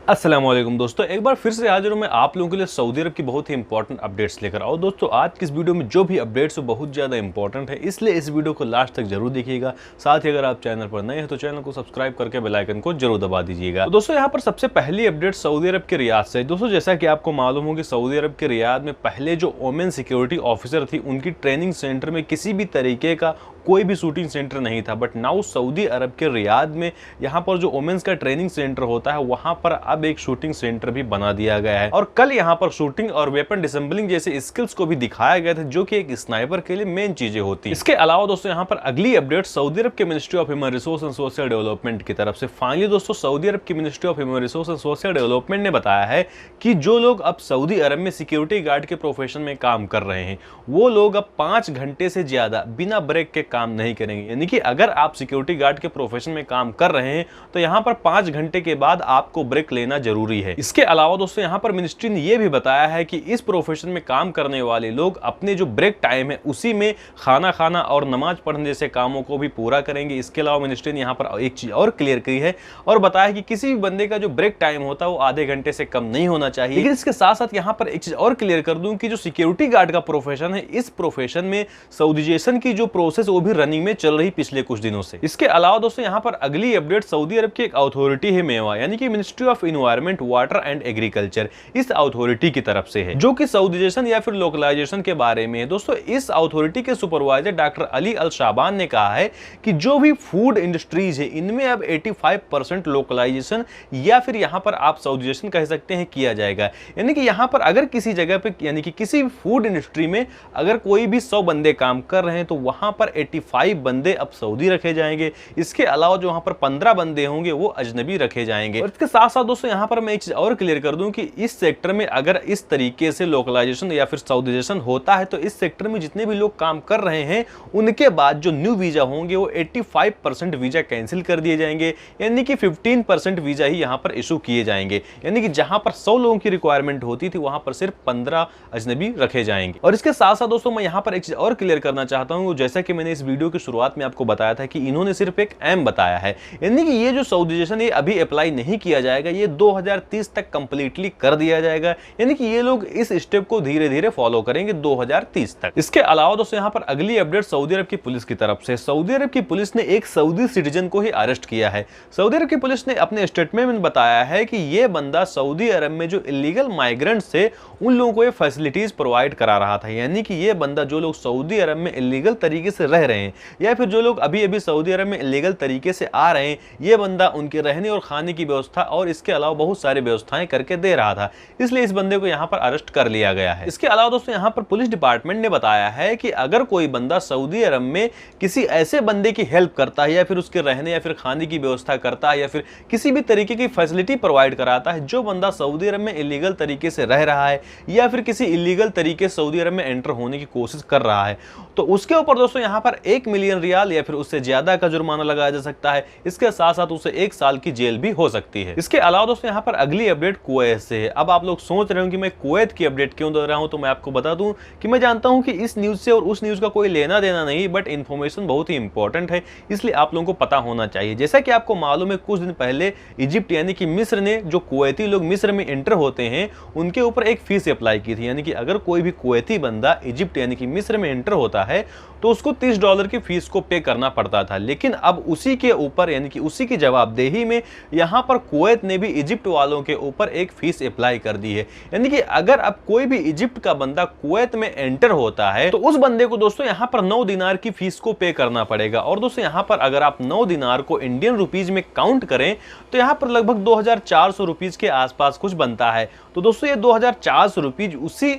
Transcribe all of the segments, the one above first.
अस्सलाम वालेकुम दोस्तों, एक बार फिर से हाजिर हूं मैं आप लोगों के लिए सऊदी अरब की बहुत ही इंपॉर्टेंट अपडेट्स लेकर आओ। दोस्तों आज की इस वीडियो में जो भी अपडेट्स हो बहुत ज़्यादा इंपॉर्टेंट है, इसलिए इस वीडियो को लास्ट तक जरूर देखिएगा। साथ ही अगर आप चैनल पर नए हैं तो चैनल को सब्सक्राइब करके बेल आइकन को जरूर दबा दीजिएगा। तो दोस्तों यहाँ पर सबसे पहली अपडेट सऊदी अरब के रियाद से। दोस्तों जैसा कि आपको मालूम हो कि सऊदी अरब के रियाद में पहले जो वोमेन सिक्योरिटी ऑफिसर थी उनकी ट्रेनिंग सेंटर में किसी भी तरीके का कोई भी शूटिंग सेंटर नहीं था, बट नाउ सऊदी अरब के रियाद में यहाँ पर जो वोमेन्स का ट्रेनिंग सेंटर होता है वहां पर अब एक शूटिंग सेंटर भी बना दिया गया है। और कल यहाँ पर शूटिंग और वेपन डिसेंबलिंग जैसे स्किल्स को भी दिखाया गया था, जो कि एक स्नाइपर के लिए मेन चीजें होती है। इसके अलावा दोस्तों यहाँ पर अगली अपडेट सऊदी अरब के ministry of human resource and social development की तरफ से। फाइनली दोस्तों सऊदी अरब की ministry of human resource and social development ने बताया है कि जो लोग अब सऊदी अरब में सिक्योरिटी गार्ड के प्रोफेशन में काम कर रहे हैं वो लोग अब 5 घंटे से ज्यादा बिना ब्रेक के काम नहीं करेंगे। यानी कि अगर आप सिक्योरिटी गार्ड के प्रोफेशन में काम कर रहे हैं तो यहां पर 5 घंटे के बाद आपको ब्रेक लेना जरूरी है। इसके अलावा दोस्तों यहां पर मिनिस्ट्री ने यह भी बताया है कि इस प्रोफेशन में काम करने वाले लोग अपने जो ब्रेक टाइम है उसी में खाना खाना और नमाज पढ़ने जैसे कामों को भी पूरा करेंगे। इसके अलावा मिनिस्ट्री ने यहां पर एक चीज और क्लियर की है और बताया कि किसी भी बंदे का जो ब्रेक टाइम होता है वो आधे घंटे से कम नहीं होना चाहिए। लेकिन इसके साथ साथ यहां पर एक चीज और क्लियर कर दूं कि जो सिक्योरिटी गार्ड का प्रोफेशन है इस प्रोफेशन में सऊदीजेशन की जो प्रोसेस वो भी रनिंग में चल रही पिछले कुछ दिनों से। इसके अलावा दोस्तों यहां पर अगली अपडेट सऊदी अरब की एक अथॉरिटी है मेवा, यानी कि ministry of environment water and agriculture, इस अथॉरिटी की तरफ से है जो कि सऊदीजेशन या फिर लोकलाइजेशन के बारे में है। दोस्तों इस अथॉरिटी के सुपरवाइजर डॉक्टर अली अल शाबान ने कहा है कि जो भी फूड इंडस्ट्रीज है इनमें अब 85% लोकलाइजेशन या फिर यहां पर आप सऊदीजेशन कह सकते हैं किया जाएगा। यानी कि यहां पर अगर किसी जगह पे यानी कि किसी फूड इंडस्ट्री में अगर कोई भी 100 बंदे काम कर रहे हैं तो वहां पर 85 बंदे अब सऊदी रखे जाएंगे। इसके अलावा जो वहां पर 15 बंदे होंगे वो अजनबी रखे जाएंगे। और इसके साथ साथ दोस्तों यहां पर मैं एक चीज और क्लियर कर दूं कि इस सेक्टर में अगर इस तरीके से लोकलाइजेशन या फिर सऊदीजेशन होता है तो इस सेक्टर में जितने भी लोग काम कर रहे हैं उनके बाद जो न्यू वीजा होंगे वो 85% वीजा कैंसिल कर दिए जाएंगे, यानी कि 15% वीजा ही यहां पर इशू किए जाएंगे। यानी कि जहां पर 100 लोगों की रिक्वायरमेंट होती थी वहां पर सिर्फ 15 अजनबी रखे जाएंगे। और इसके साथ साथ दोस्तों मैं यहां पर एक चीज और क्लियर करना चाहता हूं, जैसा कि मैंने इस वीडियो की शुरुआत में आपको बताया था कि इन्होंने सिर्फ एक एम बताया है, यानी कि ये जो सऊदीजेशन ये अभी अप्लाई नहीं किया जाएगा, ये 2030 तक कंप्लीटली कर दिया जाएगा। यानी कि ये लोग इस स्टेप को धीरे धीरे फॉलो करेंगे 2030 तक। इसके अलावा दोस्तों यहां पर अगली अपडेट सऊदी अरब की पुलिस की तरफ से। सऊदी अरब की पुलिस ने एक सऊदी सिटीजन को ही अरेस्ट किया है। सऊदी अरब की पुलिस ने अपने स्टेटमेंट में बताया है कि यह बंदा सऊदी अरब में जो इलीगल माइग्रेंट्स थे उन लोगों को ये फैसिलिटीज प्रोवाइड करा रहा था। यानी कि ये बंदा जो लोग सऊदी अरब में इलीगल तरीके से रह रहे हैं या फिर जो लोग अभी अभी सऊदी अरब में इलीगल तरीके से आ रहे हैं, ये बंदा उनके रहने और खाने की व्यवस्था और इसके अलावा बहुत सारी व्यवस्थाएं करके दे रहा था। इसलिए इस बंदे को यहां पर अरेस्ट कर लिया गया है। इसके अलावा दोस्तों यहां पर पुलिस डिपार्टमेंट ने बताया है कि अगर कोई बंदा सऊदी अरब में किसी ऐसे बंदे की हेल्प करता है या फिर उसके रहने या फिर खाने की व्यवस्था करता है या फिर किसी भी तरीके की फैसिलिटी प्रोवाइड कराता है, जो बंदा सऊदी अरब में इलीगल तरीके से रह रहा है या फिर किसी इलीगल तरीके से सऊदी अरब में एंटर होने की कोशिश कर रहा है, तो उसके ऊपर दोस्तों यहां पर 1 मिलियन रियाल या फिर उससे ज्यादा का जुर्माना लगाया जा सकता है। इसके साथ साथ उसे 1 साल की जेल भी हो सकती है। इसके अलावा दोस्तों यहां पर अगली अपडेट कुवैत से है। अब आप लोग सोच रहे हो कि मैं कुवैत की अपडेट क्यों दे रहा हूं, तो मैं आपको बता दूं कि मैं जानता हूं कि इस न्यूज से और उस न्यूज का कोई लेना देना नहीं, बट इंफॉर्मेशन बहुत ही इंपॉर्टेंट है, इसलिए आप लोगों को पता होना चाहिए। जैसा कि आपको मालूम है कुछ दिन पहले इजिप्ट यानी कि मिस्र ने जो कुवैती लोग मिस्र में एंटर होते हैं उनके ऊपर एक फीस अप्लाई की थी। यानी कि अगर कोई भी कुवैती बंदा इजिप्ट यानी कि मिस्र में एंटर होता है तो उसको $30 की फीस को पे करना पड़ता था। लेकिन अब उसी के ऊपर यानी कि उसी की जवाबदेही में यहां पर कुवैत ने भी इजिप्ट वालों के ऊपर एक फीस अप्लाई कर दी है। यानी कि अगर अब कोई भी इजिप्ट का बंदा कुवैत में एंटर होता है तो उस बंदे को दोस्तों यहां पर 9 दिनार की फीस को पे करना पड़ेगा। और दोस्तों यहां पर अगर आप 9 दिनार को इंडियन रुपीज में काउंट करें तो यहां पर लगभग 2400 रुपीज के आसपास कुछ बनता है। तो दोस्तों ये 2400 रुपीज उसी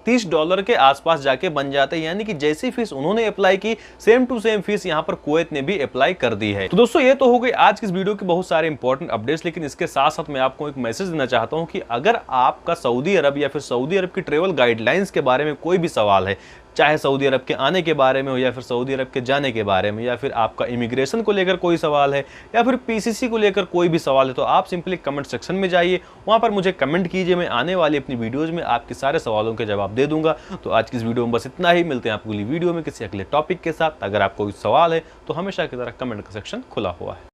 $30 के आसपास जाके बन जाते हैं। यानी कि जैसी फीस उन्होंने अप्लाई की सेम टू सेम फीस यहां पर कुवैत ने भी अप्लाई कर दी है। तो दोस्तों ये तो हो गई आज की इस वीडियो की बहुत सारे इंपॉर्टेंट अपडेट्स, लेकिन इसके साथ साथ मैं आपको एक मैसेज देना चाहता हूं कि अगर आपका सऊदी अरब या फिर सऊदी अरब की ट्रेवल गाइडलाइंस के बारे में कोई भी सवाल है, चाहे सऊदी अरब के आने के बारे में हो या फिर सऊदी अरब के जाने के बारे में, या फिर आपका इमिग्रेशन को लेकर कोई सवाल है या फिर पीसीसी को लेकर कोई भी सवाल है, तो आप सिंपली कमेंट सेक्शन में जाइए, वहां पर मुझे कमेंट कीजिए। मैं आने वाली अपनी वीडियोज में आपके सारे सवालों के जवाब दे दूंगा। तो आज की इस वीडियो में बस इतना ही। मिलते हैं आपको अगली वीडियो में किसी अगले टॉपिक के साथ। अगर आपको कोई सवाल है तो हमेशा की तरह कमेंट का सेक्शन खुला हुआ है।